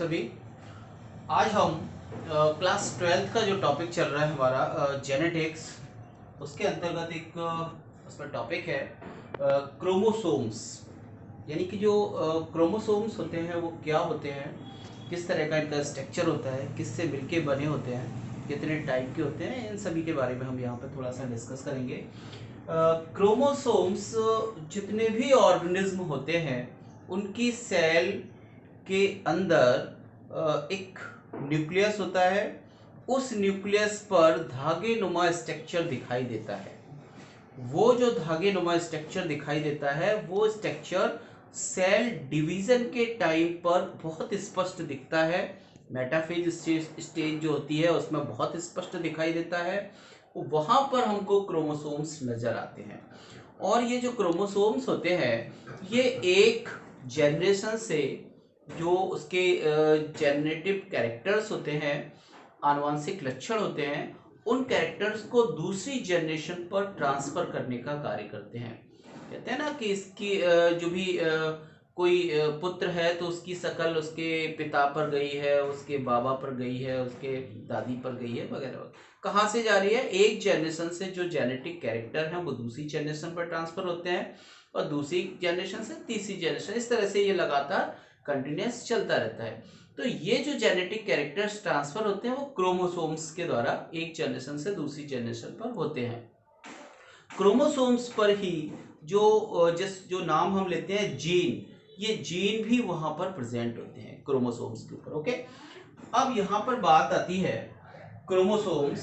सभी। आज हम क्लास 12th का जो टॉपिक चल रहा है हमारा जेनेटिक्स, उसके अंतर्गत एक उसमें टॉपिक है क्रोमोसोम्स। यानी कि जो क्रोमोसोम्स होते हैं वो क्या होते हैं, किस तरह का इनका स्ट्रक्चर होता है, किससे मिलके बने होते हैं, कितने टाइप के होते हैं, इन सभी के बारे में हम यहाँ पर थोड़ा सा डिस्कस करेंगे। क्रोमोसोम्स जितने भी ऑर्गेनिज्म होते हैं उनकी सेल के अंदर एक न्यूक्लियस होता है। उस न्यूक्लियस पर धागे नुमा स्ट्रक्चर दिखाई देता है। वो जो धागे नुमा स्ट्रक्चर दिखाई देता है वो स्ट्रक्चर सेल डिवीजन के टाइम पर बहुत स्पष्ट दिखता है। मेटाफेज स्टेज जो होती है उसमें बहुत स्पष्ट दिखाई देता है। वहां पर हमको क्रोमोसोम्स नजर आते हैं। और ये जो क्रोमोसोम्स होते हैं ये एक जनरेशन से जो उसके जेनेटिव कैरेक्टर्स होते हैं, आनुवंशिक लक्षण होते हैं, उन कैरेक्टर्स को दूसरी जनरेशन पर ट्रांसफर करने का कार्य करते हैं। कहते हैं ना कि इसकी जो भी कोई पुत्र है तो उसकी शकल उसके पिता पर गई है, उसके बाबा पर गई है, उसके दादी पर गई है, वगैरह। कहाँ से जा रही है? एक जनरेशन से जो जेनेटिक कैरेक्टर है वो दूसरी जनरेशन पर ट्रांसफर होते हैं और दूसरी जनरेशन से तीसरी जनरेशन, इस तरह से ये लगातार कंटिन्यूस चलता रहता है। तो ये जो जेनेटिक कैरेक्टर्स ट्रांसफर होते हैं वो क्रोमोसोम्स के द्वारा एक जनरेशन से दूसरी जनरेशन पर होते हैं। क्रोमोसोम्स पर ही जो नाम हम लेते हैं जीन, ये जीन भी वहां पर प्रेजेंट होते हैं क्रोमोसोम्स के ऊपर। ओके, अब यहाँ पर बात आती है क्रोमोसोम्स।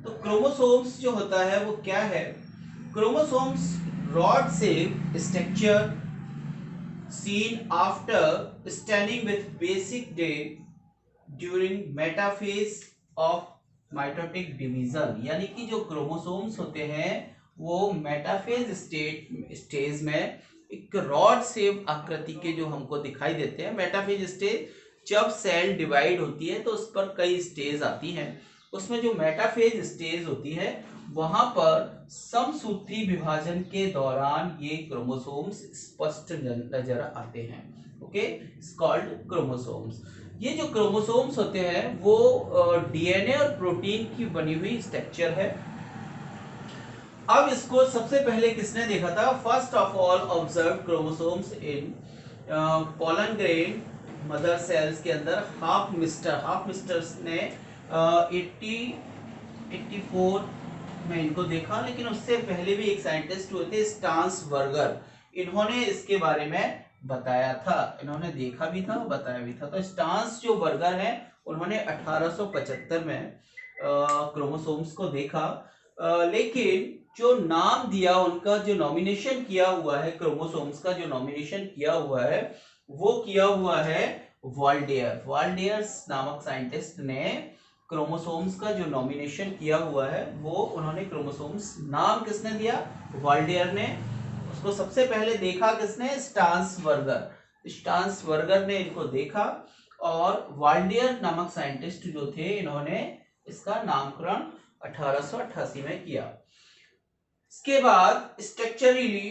तो क्रोमोसोम्स जो होता है वो क्या है? Chromosomes rod shape structure seen after standing with basic day during metaphase of mitotic division। यानी कि जो क्रोमोसोम्स होते हैं वो मेटाफेज स्टेज में एक रॉड शेप आकृति के जो हमको दिखाई देते हैं। मेटाफेज स्टेज जब सेल डिवाइड होती है तो उस पर कई स्टेज आती हैं। उसमें जो मेटाफेज स्टेज होती है वहां पर समसूत्री विभाजन के दौरान ये क्रोमोसोम्स स्पष्ट नजर आते हैं। Okay, called chromosomes. ये जो क्रोमोसोम्स होते हैं वो डीएनए और प्रोटीन की बनी हुई स्ट्रक्चर है। अब इसको सबसे पहले किसने देखा था? First of all observe chromosomes in pollen grain mother cells के अंदर हाफ मिस्टर्स ने 84 में इनको देखा। लेकिन उससे पहले भी एक साइंटिस्ट हुए थे स्टान्सबर्गर, इन्होंने इसके बारे में बताया था। इन्होंने देखा भी था, बताया भी था। तो स्टान्स जो बर्गर है उन्होंने 1875 में क्रोमोसोम्स को देखा। लेकिन जो नाम दिया, उनका जो नॉमिनेशन किया हुआ है, क्रोमोसोम्स का जो नॉमिनेशन किया हुआ है वो किया हुआ है वाल्डेयर नामक साइंटिस्ट ने क्रोमोसोम्स का जो नॉमिनेशन किया हुआ है वो उन्होंने क्रोमोसोम्स नाम किसने दिया? वाल्डेयर ने। उसको सबसे पहले देखा किसने? स्टान्सबर्गर ने इनको देखा और वाल्डेयर नामक साइंटिस्ट जो थे इन्होंने इसका नामकरण 1888 में किया। इसके बाद structurally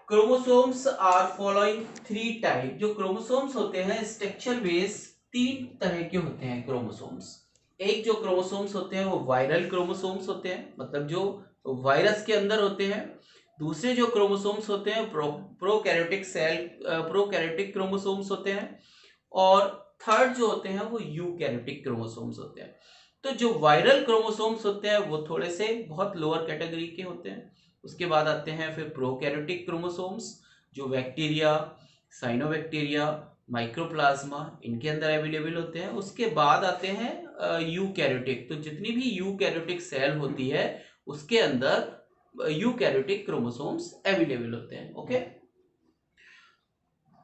chromosomes are following 3 type. जो क्रोमोसोम्स होते हैं स्ट्रक्चर बेस 3 तरह के होते हैं क्रोमोसोम्स। एक जो क्रोमोसोम्स होते हैं वो वायरल क्रोमोसोम्स होते हैं, मतलब जो वायरस के अंदर होते हैं। दूसरे जो क्रोमोसोम्स होते हैं प्रोकैरियोटिक क्रोमोसोम्स होते हैं। और थर्ड जो होते हैं वो यूकैरियोटिक क्रोमोसोम्स होते हैं। तो जो वायरल क्रोमोसोम्स होते हैं वो थोड़े से बहुत लोअर कैटेगरी के होते हैं। उसके बाद आते हैं फिर प्रोकैरियोटिक क्रोमोसोम्स, जो बैक्टीरिया, साइनोबैक्टीरिया, माइक्रोप्लाज्मा, इनके अंदर अवेलेबल होते हैं। उसके बाद आते हैं यूकैरियोटिक। तो जितनी भी यूकैरियोटिक सेल होती है उसके अंदर यूकैरियोटिक क्रोमोसोम्स अवेलेबल होते हैं। ओके,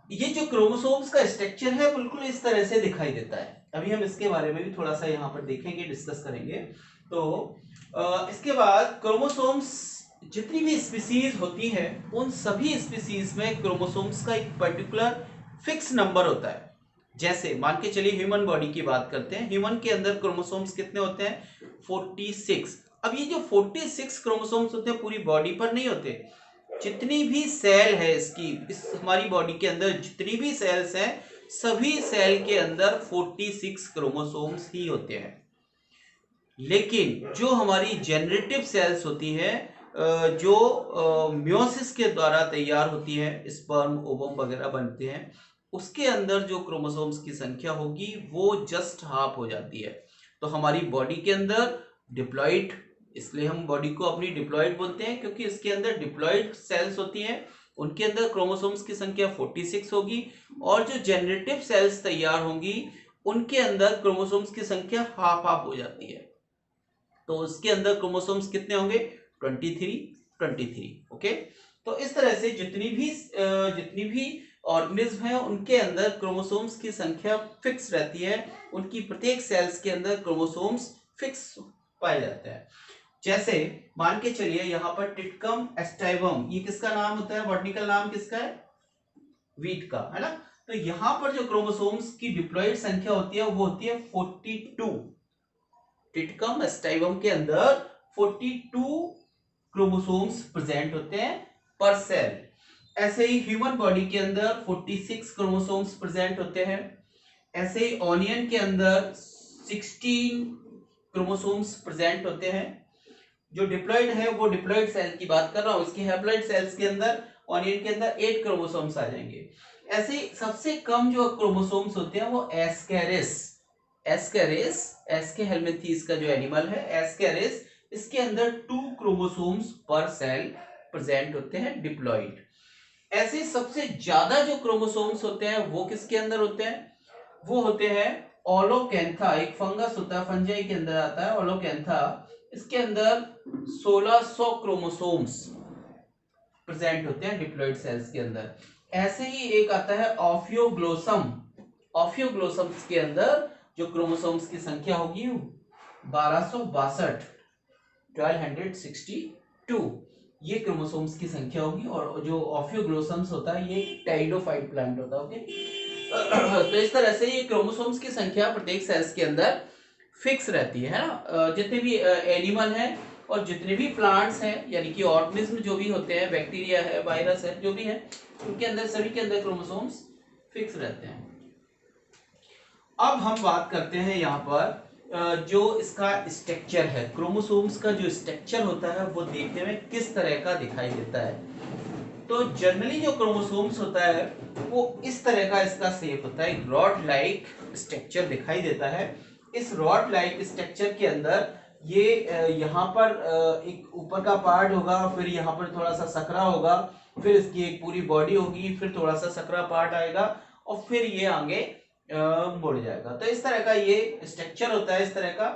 ये जो क्रोमोसोम्स का स्ट्रक्चर है बिल्कुल इस तरह से दिखाई देता है। अभी हम इसके बारे में भी थोड़ा सा यहाँ पर देखेंगे, डिस्कस करेंगे। तो इसके बाद क्रोमोसोम्स जितनी भी स्पीसीज होती है उन सभी स्पीसीज में क्रोमोसोम्स का एक पर्टिकुलर फिक्स नंबर होता है। जैसे मान के चलिए ह्यूमन बॉडी की बात करते हैं। ह्यूमन के अंदर क्रोमोसोम्स कितने होते हैं? 46। अब ये जो 46 क्रोमोसोम्स होते हैं पूरी बॉडी पर नहीं होते। जितनी भी सेल है इस हमारी बॉडी के अंदर जितनी भी सेल्स हैं सभी सेल के अंदर 46 क्रोमोसोम्स ही होते हैं। लेकिन जो हमारी जेनरेटिव सेल्स होती है, जो मियोसिस के द्वारा तैयार होती है, स्पर्म ओवम वगैरह बनते हैं, उसके अंदर जो क्रोमोसोम्स की संख्या होगी वो जस्ट हाफ हो जाती है। तो हमारी बॉडी के अंदर डिप्लॉइड, इसलिए हम बॉडी को अपनी डिप्लॉइड बोलते हैं क्योंकि इसके अंदर डिप्लॉइड सेल्स होती हैं, उनके अंदर क्रोमोसोम्स की संख्या 46 होगी, और जो जेनरेटिव सेल्स तैयार होंगी उनके अंदर क्रोमोसोम्स की संख्या हाफ हाफ हो जाती है। तो उसके अंदर क्रोमोसोम्स कितने होंगे? 23। ओके। तो इस तरह से जितनी भी ऑर्गेनिज्म है उनके अंदर क्रोमोसोम्स की संख्या फिक्स रहती है, उनकी प्रत्येक सेल्स के अंदर क्रोमोसोम्स फिक्स पाए जाते हैं। जैसे मान के चलिए यहाँ पर टिटकम एस्टाइवम, ये किसका नाम होता है? बॉटनिकल नाम किसका है? वीट का, है ना। तो यहाँ पर जो क्रोमोसोम्स की डिप्लॉइड संख्या होती है वो होती है 42। टिटकम एस्टाइवम के अंदर 42 क्रोमोसोम्स प्रेजेंट होते हैं पर सेल। ऐसे ही ह्यूमन बॉडी के अंदर 46 क्रोमोसोम्स प्रेजेंट होते हैं। ऐसे ही ऑनियन के अंदर 16 क्रोमोसोम्स प्रेजेंट होते हैं। जो डिप्लॉइड है वो डिप्लॉइड सेल की बात कर रहा हूं, इसकी हैप्लॉइड सेल्स के अंदर ऑनियन के अंदर 8 क्रोमोसोम्स आ जाएंगे। ऐसे सबसे कम जो क्रोमोसोम्स होते हैं वो एस्केरिस, एस्के हेलमिंथीज का जो एनिमल है एस्केरिस, इसके अंदर 2 क्रोमोसोम्स पर सेल प्रेजेंट होते हैं डिप्लॉइड। ऐसे सबसे ज्यादा जो क्रोमोसोम्स होते हैं वो किसके अंदर होते हैं? वो होते हैं ओलोकेंथा, एक फंगस होता है, फंजाई के अंदर आता है ओलोकेंथा, इसके अंदर 1600 क्रोमोसोम्स प्रेजेंट होते हैं डिप्लॉइड सेल्स के अंदर। ऐसे ही एक आता है ऑफियोग्लोसम, ऑफियोग्लोसम्स के अंदर जो क्रोमोसोम्स की संख्या होगी 1262, 1262 ये क्रोमोसोम्स की संख्या होगी। और जो ऑफियोग्लोसम्स होता है ये टाइडोफाइट प्लांट होता है। ओके। तो इस तरह से ये क्रोमोसोम्स की संख्या प्रत्येक सेल्स के अंदर फिक्स रहती है ना। जितने भी एनिमल हैं और जितने भी प्लांट्स हैं, यानी कि ऑर्गेनिज्म जो भी होते हैं, बैक्टीरिया है, वायरस है, जो भी है, उनके अंदर सभी के अंदर क्रोमोसोम्स फिक्स रहते हैं। अब हम बात करते हैं यहाँ पर जो इसका स्ट्रक्चर है, क्रोमोसोम्स का जो स्ट्रक्चर होता है वो देखने में किस तरह का दिखाई देता है। तो जनरली जो क्रोमोसोम्स होता है वो इस तरह का इसका शेप होता है, रॉड लाइक स्ट्रक्चर दिखाई देता है। इस रॉड लाइक स्ट्रक्चर के अंदर ये यहाँ पर एक ऊपर का पार्ट होगा, फिर यहाँ पर थोड़ा सा सकरा होगा, फिर इसकी एक पूरी बॉडी होगी, फिर थोड़ा सा सकरा पार्ट आएगा और फिर ये आगे मुड़ जाएगा। तो इस तरह का ये स्ट्रक्चर होता है, इस तरह का।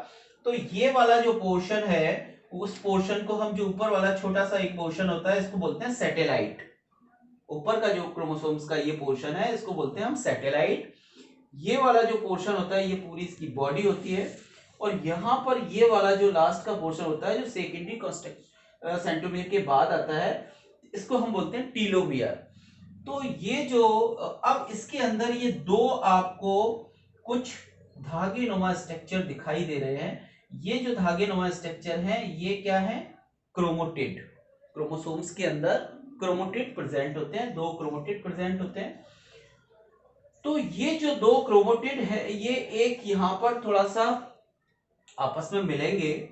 तो ये वाला जो पोर्शन है, उस पोर्शन को हम, जो ऊपर वाला छोटा सा एक पोर्शन होता है, इसको बोलते हैं सैटेलाइट। ऊपर का जो क्रोमोसोम्स का ये पोर्शन है इसको बोलते हैं हम सैटेलाइट। ये वाला जो पोर्शन होता है ये पूरी इसकी बॉडी होती है, और यहाँ पर ये वाला जो लास्ट का पोर्शन होता है जो सेकेंडरी सेंट्रोमियर के बाद आता है, इसको हम बोलते हैं टीलोमियर। तो ये जो अब इसके अंदर ये दो आपको कुछ धागे नुमा स्ट्रक्चर दिखाई दे रहे हैं। ये जो धागे नुमा स्ट्रक्चर है ये क्या है? क्रोमोटिड। क्रोमोसोम्स के अंदर क्रोमोटिड प्रेजेंट होते हैं, 2 क्रोमोटिड प्रेजेंट होते हैं। तो ये जो 2 क्रोमोटिड है ये एक यहां पर थोड़ा सा आपस में मिलेंगे,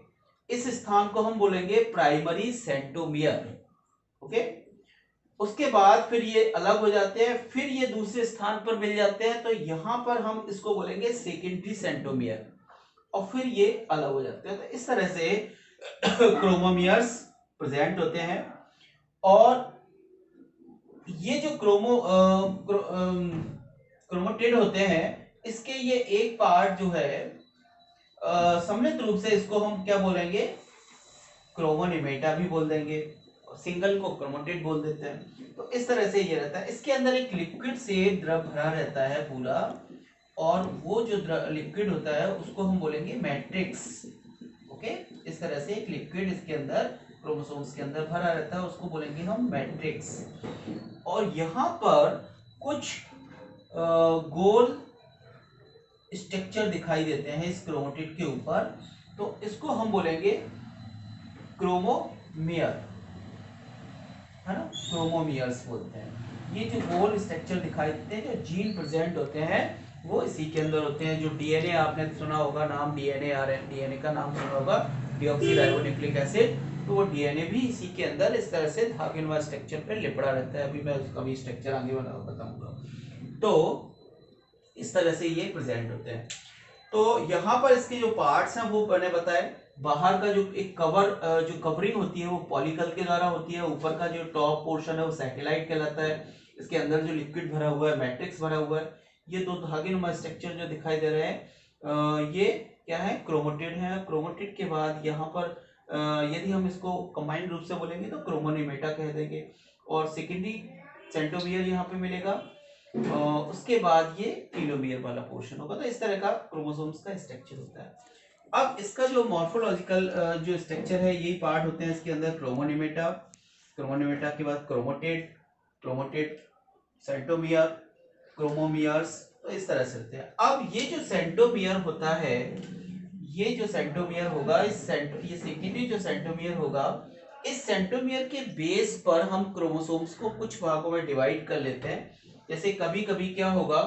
इस स्थान को हम बोलेंगे प्राइमरी सेंट्रोमियर। ओके। उसके बाद फिर ये अलग हो जाते हैं, फिर ये दूसरे स्थान पर मिल जाते हैं, तो यहां पर हम इसको बोलेंगे सेकेंडरी सेंट्रोमियर, और फिर ये अलग हो जाते हैं। तो इस तरह से क्रोमोमियर्स प्रेजेंट होते हैं। और ये जो क्रोमोटिड होते हैं, इसके ये एक पार्ट जो है सम्मिलित रूप से इसको हम क्या बोलेंगे? क्रोमोनिमेटा भी बोल देंगे, सिंगल को क्रोमोटिड बोल देते हैं। तो इस तरह से ये रहता है, इसके अंदर एक लिक्विड से द्रव भरा रहता है पूरा, और वो जो लिक्विड होता है उसको हम बोलेंगे मैट्रिक्स। ओके। इस तरह से एक लिक्विड इसके अंदर क्रोमोसोम्स के अंदर भरा रहता है, उसको बोलेंगे हम मैट्रिक्स। और यहाँ पर कुछ गोल स्ट्रक्चर दिखाई देते हैं इस क्रोमोटिड के ऊपर, तो इसको हम बोलेंगे क्रोमोमियर, है ना, क्रोमोमियर्स बोलते हैं। ये जो गोल स्ट्रक्चर दिखाई देते हैं, जो जीन प्रेजेंट होते हैं वो इसी के अंदर होते हैं। जो डीएनए आपने सुना होगा नाम, डीएनए आरएनए, डीएनए का नाम सुना होगा, डीऑक्सीराइबोन्यूक्लिक एसिड, तो वो डीएनए भी इसी के अंदर इस तरह से धागेनुमा स्ट्रक्चर पे लिपड़ा रहता है। अभी मैं उसका भी स्ट्रक्चर आगे बताऊंगा। तो इस तरह से ये प्रेजेंट होते हैं। तो यहाँ पर इसके जो पार्ट्स हैं वो मैंने बताए, बाहर का जो एक कवर जो कवरिंग होती है वो पॉलीकल के द्वारा होती है, ऊपर का जो टॉप पोर्शन है वो सैटेलाइट कहलाता है, इसके अंदर जो लिक्विड भरा हुआ है मैट्रिक्स भरा हुआ है। ये दो धागेनुमा स्ट्रक्चर जो दिखाई दे रहे हैं ये क्या है, क्रोमेटिड है। क्रोमेटिड के बाद यहाँ पर यदि हम इसको कंबाइंड रूप से बोलेंगे तो क्रोमोनिमेटा कह देंगे, और सेकेंडरी सेंट्रोमियर यहाँ पे मिलेगा, उसके बाद ये टीलोमियर वाला पोर्शन होगा। तो इस तरह का क्रोमोसोम्स का स्ट्रक्चर होता है। अब इसका जो मॉर्फोलॉजिकल जो स्ट्रक्चर है यही पार्ट होते हैं इसके अंदर, क्रोमोनिमेटा, क्रोमोनिमेटा के बाद क्रोमोटेड, क्रोमोटेड सेंट्रोमियर, क्रोमोमियर्स, तो इस तरह से होते हैं। अब ये जो सेंट्रोमियर होता है, ये जो सेंट्रोमियर होगा, ये सेकेंडरी जो सेंट्रोमियर होगा, इस सेंट्रोमियर के बेस पर हम क्रोमोसोम्स को कुछ भागों में डिवाइड कर लेते हैं। जैसे कभी कभी क्या होगा,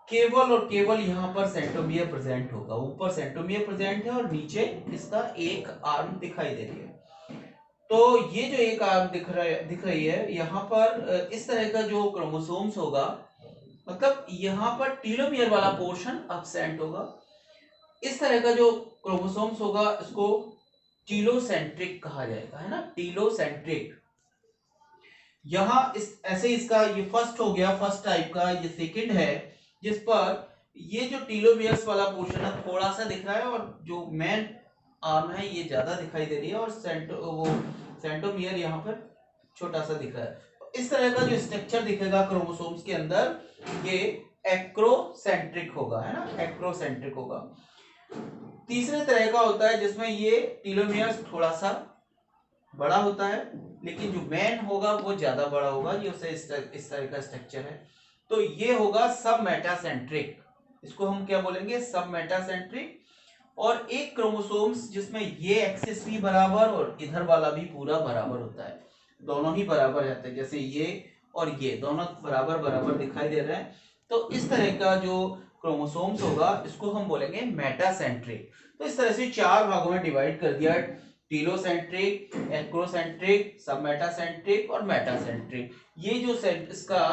केवल और केवल यहाँ पर सेंट्रोमियर प्रेजेंट होगा, ऊपर सेंट्रोमियर प्रेजेंट है और नीचे इसका एक आर्म दिखाई दे रही है। तो ये जो एक आर्म दिख रही है यहाँ पर, इस तरह का जो क्रोमोसोम्स होगा, मतलब यहाँ पर टीलोमियर वाला पोर्शन अब्सेंट होगा। इस तरह का जो क्रोमोसोम्स होगा इसको टीलोसेंट्रिक कहा जाएगा, है ना, टीलोसेंट्रिक। यहाँ इस ऐसे इसका ये फर्स्ट हो गया, फर्स्ट टाइप का। ये सेकंड है जिस पर ये जो टीलोमियर्स वाला पोर्शन है थोड़ा सा दिख रहा है और जो मेन आर्म है ये ज्यादा दिखाई दे रही है, और सेंट्रोमियर यहाँ पर छोटा सा दिख रहा है। इस तरह का जो स्ट्रक्चर दिखेगा क्रोमोसोम्स के अंदर ये एक्रोसेंट्रिक होगा, है ना, एक्रोसेंट्रिक होगा। तीसरे तरह का होता है जिसमें ये टीलोमियर्स थोड़ा सा बड़ा होता है, लेकिन जो मेन होगा वो ज्यादा बड़ा होगा, ये उसे इस तरह का स्ट्रक्चर है। तो ये होगा सब मेटासेंट्रिक, इसको हम क्या बोलेंगे, सब मेटासेंट्रिक। और एक क्रोमोसोम्स जिसमें ये एक्सिस भी बराबर और इधर वाला भी पूरा बराबर होता है, दोनों ही बराबर रहते हैं, जैसे ये और ये दोनों बराबर बराबर दिखाई दे रहे हैं। तो इस तरह का जो क्रोमोसोम्स होगा इसको हम बोलेंगे मेटासेंट्रिक। तो इस तरह से चार भागों में डिवाइड कर दिया, टीलोसेंट्रिक, एक्रोसेंट्रिक, सबमेटासेंट्रिक और मेटासेंट्रिक। ये जो इसका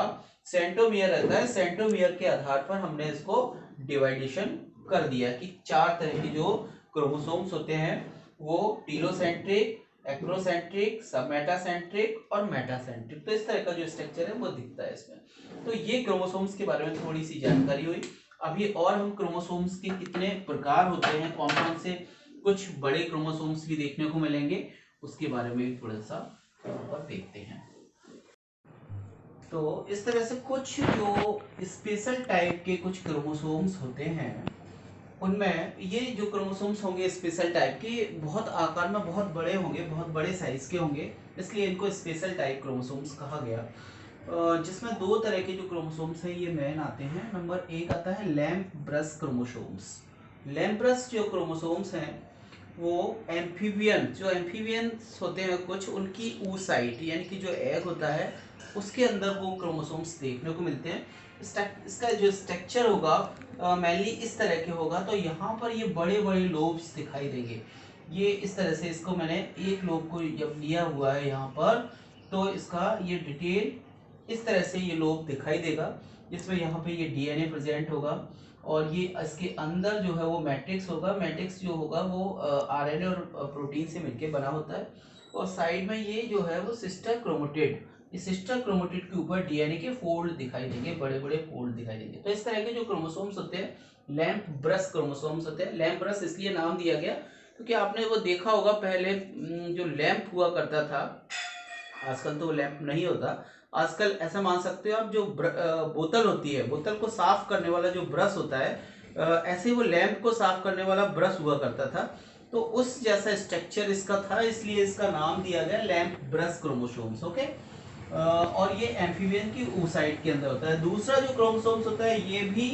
सेंट्रोमियर रहता है, सेंट्रोमियर के आधार पर हमने इसको डिवाइडेशन कर दिया कि चार तरह के जो क्रोमोसोम्स होते हैं वो टीलोसेंट्रिक, एक्रोसेंट्रिक, सबमेटासेंट्रिक और मेटासेंट्रिक। तो इस तरह का जो स्ट्रक्चर है वो दिखता है इसमें। तो ये क्रोमोसोम्स के बारे में थोड़ी सी जानकारी हुई। अभी और हम क्रोमोसोम्स के कितने प्रकार होते हैं, कौन कौन से कुछ बड़े क्रोमोसोम्स भी देखने को मिलेंगे, उसके बारे में भी थोड़ा सा देखते हैं। तो इस तरह से कुछ जो स्पेशल टाइप के कुछ क्रोमोसोम्स होते हैं, उनमें ये जो क्रोमोसोम्स होंगे स्पेशल टाइप के, बहुत आकार में बहुत बड़े होंगे, बहुत बड़े साइज के होंगे, इसलिए इनको स्पेशल टाइप क्रोमोसोम्स कहा गया। जिसमें दो तरह के जो क्रोमोसोम्स हैं ये मेन आते हैं। नंबर एक आता है lamp brush chromosomes. Lamp brush जो क्रोमोसोम्स हैं वो एम्फीबियन, जो एम्फीबियंस होते हैं कुछ, उनकी oocyte यानी कि जो एग होता है उसके अंदर वो क्रोमोसोम्स देखने को मिलते हैं। इसका जो स्ट्रक्चर होगा मेनली इस तरह के होगा। तो यहाँ पर ये बड़े बड़े लोब्स दिखाई देंगे, ये इस तरह से, इसको मैंने एक लोब को जब लिया हुआ है यहाँ पर, तो इसका ये डिटेल इस तरह से ये लोब दिखाई देगा, जिसमें यहाँ पे ये डीएनए प्रेजेंट होगा और ये इसके अंदर जो है वो मैट्रिक्स होगा। मैट्रिक्स जो होगा वो आरएनए और प्रोटीन से मिलकर बना होता है, और साइड में ये जो है वो सिस्टर क्रोमेटिड, इस सिस्टर क्रोमेटिड के ऊपर डीएनए के फोल्ड दिखाई देंगे, बड़े बड़े फोल्ड दिखाई देंगे। तो इस तरह के जो क्रोमोसोम्स होते हैं लैम्प ब्रश क्रोमोसोम्स होते हैं। लैम्प ब्रश इसलिए नाम दिया गया क्योंकि आपने वो देखा होगा पहले जो लैंप हुआ करता था, आजकल तो लैंप नहीं होता, आजकल ऐसा मान सकते हो आप, जो बोतल होती है, बोतल को साफ करने वाला जो ब्रश होता है, ऐसे वो लैंप को साफ करने वाला ब्रश हुआ करता था। तो उस जैसा स्ट्रक्चर इसका था, इसलिए इसका नाम दिया गया लैंप ब्रश क्रोमोसोम्स। ओके, और ये एम्फीबियन की oocyte के अंदर होता है। दूसरा जो क्रोमोसोम्स होता है ये भी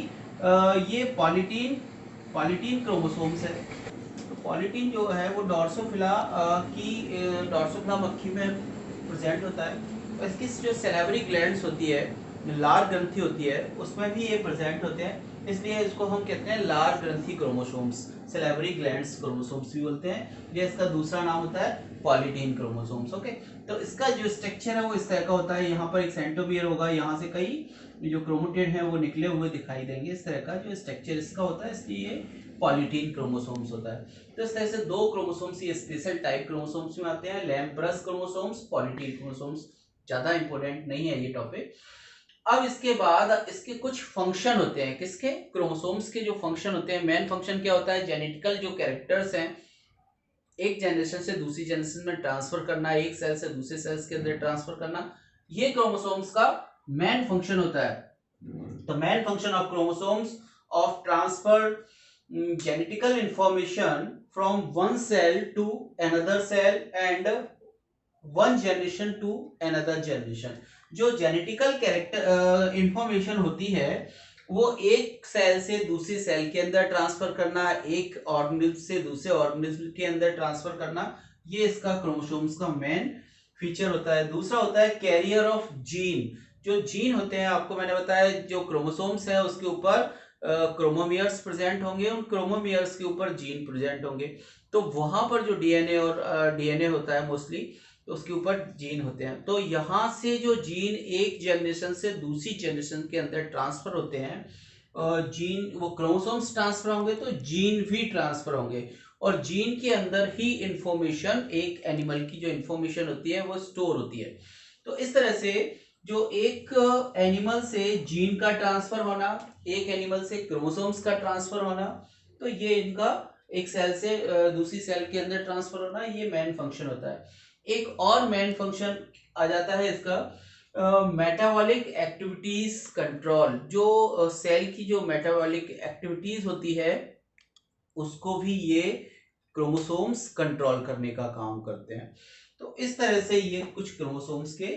ये पॉलीटीन क्रोमोसोम्स है। तो पॉलीटीन जो है वो डॉर्सोफिला की डॉर्सोफिला मक्खी में प्रेजेंट होता है। इसकी जो सैलिवरी ग्लैंड्स होती है, लार ग्रंथि होती है, उसमें भी ये प्रेजेंट होते हैं, इसलिए इसको हम कहते हैं लार ग्रंथि क्रोमोसोम्स, सैलिवरी ग्लैंड्स क्रोमोसोम्स भी बोलते हैं। ये इसका दूसरा नाम होता है पॉलीटीन क्रोमोसोम्स। ओके, तो इसका जो स्ट्रक्चर है वो इस तरह का होता है, यहाँ पर एक सेंट्रोमियर होगा, यहाँ से कई जो क्रोमेटिड है वो निकले हुए दिखाई देंगे, इस तरह का जो स्ट्रक्चर इसका होता है, इसलिए ये पॉलीटीन क्रोमोसोम्स होता है। तो इस तरह से दो क्रोमोसोम्स ये स्पेशल टाइप क्रोमोसोम्स में आते हैं, लैम्प्रस क्रोमोसोम्स, पॉलीटीन क्रोमोसोम्स। ज्यादा इंपॉर्टेंट नहीं है ये टॉपिक। अब इसके बाद इसके कुछ फंक्शन होते हैं, किसके, क्रोमोसोम्स के जो फंक्शन होते हैं। मेन फंक्शन क्या होता है, जेनेटिकल जो कैरेक्टर्स हैं एक जनरेशन से दूसरी जनरेशन में ट्रांसफर करना, एक सेल से दूसरे सेल्स के अंदर ट्रांसफर करना, ये क्रोमोसोम्स का मेन फंक्शन होता है। तो main function of chromosomes of transfer genetical information from one cell to another cell and one generation to another generation. जो जेनेटिकल कैरेक्टर इंफॉर्मेशन होती है वो एक सेल से दूसरी सेल के अंदर ट्रांसफर करना, एक ऑर्गेनिज्म से दूसरे ऑर्गेनिज्म के अंदर ट्रांसफर करना, ये इसका क्रोमोसोम्स का मेन फीचर होता है। दूसरा होता है कैरियर ऑफ जीन। जो जीन होते हैं, आपको मैंने बताया जो क्रोमोसोम्स है उसके ऊपर क्रोमोमियर्स प्रेजेंट होंगे, उन क्रोमोमियर्स के ऊपर जीन प्रेजेंट होंगे, तो वहां पर जो डीएनए और डीएनए होता है मोस्टली, तो उसके ऊपर जीन होते हैं। तो यहाँ से जो जीन एक जनरेशन से दूसरी जनरेशन के अंदर ट्रांसफर होते हैं, जीन वो क्रोमोसोम्स ट्रांसफर होंगे तो जीन भी ट्रांसफर होंगे, और जीन के अंदर ही इंफॉर्मेशन, एक एनिमल की जो इंफॉर्मेशन होती है वो स्टोर होती है। तो इस तरह से जो एक एनिमल से जीन का ट्रांसफर होना, एक एनिमल से क्रोमोसोम्स का ट्रांसफर होना, तो ये इनका एक सेल से दूसरी सेल के अंदर ट्रांसफर होना, ये मेन फंक्शन होता है। एक और मेन फंक्शन आ जाता है इसका मेटाबॉलिक एक्टिविटीज कंट्रोल। जो सेल की जो मेटाबॉलिक एक्टिविटीज होती है उसको भी ये क्रोमोसोम्स कंट्रोल करने का काम करते हैं। तो इस तरह से ये कुछ क्रोमोसोम्स के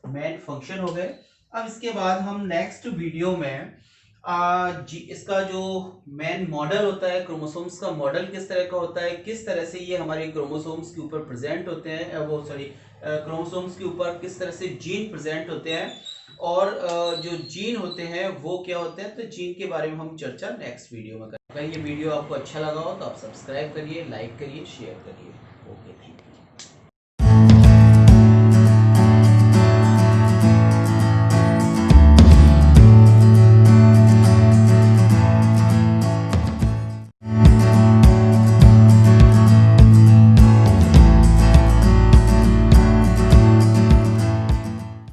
मेन फंक्शन हो गए। अब इसके बाद हम नेक्स्ट वीडियो में इसका जो मेन मॉडल होता है, क्रोमोसोम्स का मॉडल किस तरह का होता है, किस तरह से ये हमारे क्रोमोसोम्स के ऊपर प्रेजेंट होते हैं, वो सॉरी क्रोमोसोम्स के ऊपर किस तरह से जीन प्रेजेंट होते हैं, और जो जीन होते हैं वो क्या होते हैं, तो जीन के बारे में हम चर्चा नेक्स्ट वीडियो में करेंगे। अगर ये वीडियो आपको अच्छा लगा हो तो आप सब्सक्राइब करिए, लाइक करिए, शेयर करिए।